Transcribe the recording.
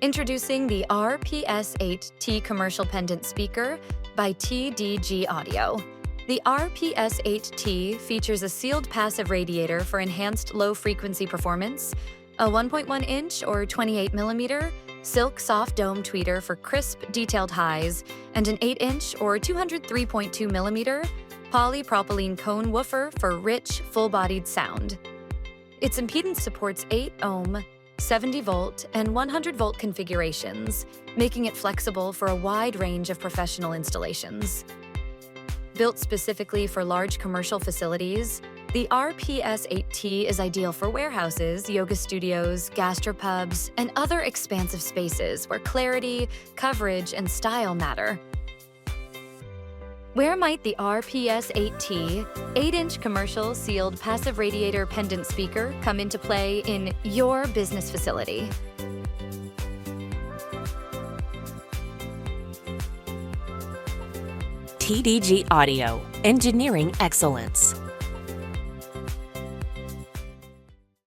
Introducing the RPS-8T Commercial Pendant Speaker by TDG Audio. The RPS-8T features a sealed passive radiator for enhanced low-frequency performance, a 1.1-inch or 28mm silk soft dome tweeter for crisp, detailed highs, and an 8-inch or 203.2mm polypropylene cone woofer for rich, full-bodied sound. Its impedance supports 8 ohm, 70-volt, and 100-volt configurations, making it flexible for a wide range of professional installations. Built specifically for large commercial facilities, the RPS-8T is ideal for warehouses, yoga studios, gastropubs, and other expansive spaces where clarity, coverage, and style matter. Where might the RPS-8T 8-inch commercial sealed passive radiator pendant speaker come into play in your business facility? TDG Audio, engineering excellence.